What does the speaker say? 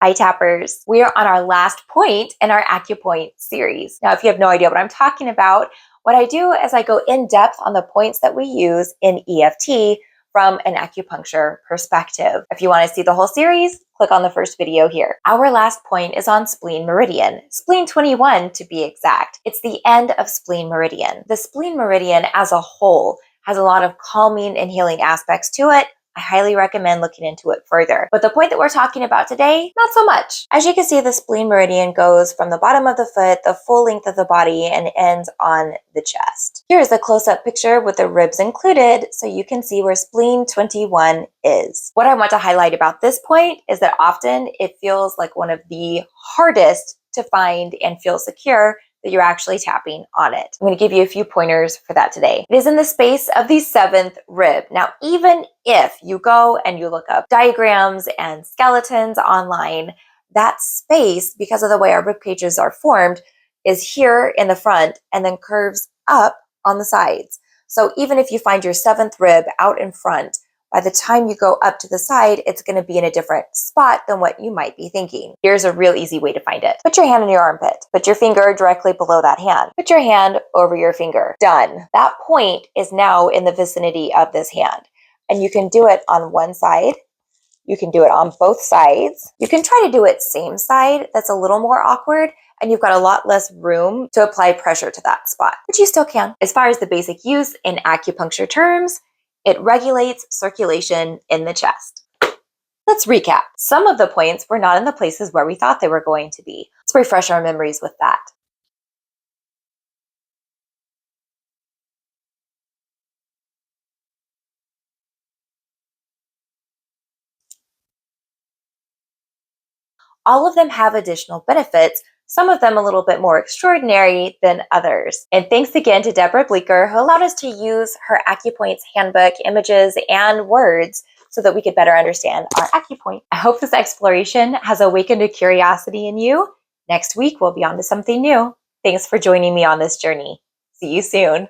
Hi tappers, we are on our last point in our Acupoint series. Now, if you have no idea what I'm talking about, what I do is I go in depth on the points that we use in EFT from an acupuncture perspective. If you want to see the whole series, click on the first video here. Our last point is on spleen meridian, spleen 21 to be exact. It's the end of spleen meridian. The spleen meridian as a whole has a lot of calming and healing aspects to it. I highly recommend looking into it further. But the point that we're talking about today, not so much. As you can see, the spleen meridian goes from the bottom of the foot, the full length of the body, and ends on the chest. Here's a close-up picture with the ribs included, so you can see where spleen 21 is. What I want to highlight about this point is that often it feels like one of the hardest to find and feel secure that you're actually tapping on it. I'm going to give you a few pointers for that today. It is in the space of the 7th rib. Now, even if you go and you look up diagrams and skeletons online, that space, because of the way our rib cages are formed, is here in the front and then curves up on the sides. So even if you find your 7th rib out in front, by the time you go up to the side, it's going to be in a different spot than what you might be thinking. Here's a real easy way to find it. Put your hand in your armpit. Put your finger directly below that hand. Put your hand over your finger. Done. That point is now in the vicinity of this hand. And you can do it on one side. You can do it on both sides. You can try to do it same side. That's a little more awkward. And you've got a lot less room to apply pressure to that spot, but you still can. As far as the basic use in acupuncture terms, it regulates circulation in the chest. Let's recap. Some of the points were not in the places where we thought they were going to be. Let's refresh our memories with that. All of them have additional benefits, some of them a little bit more extraordinary than others. And thanks again to Deborah Bleeker, who allowed us to use her Acupoint's handbook, images, and words so that we could better understand our Acupoint. I hope this exploration has awakened a curiosity in you. Next week, we'll be on to something new. Thanks for joining me on this journey. See you soon.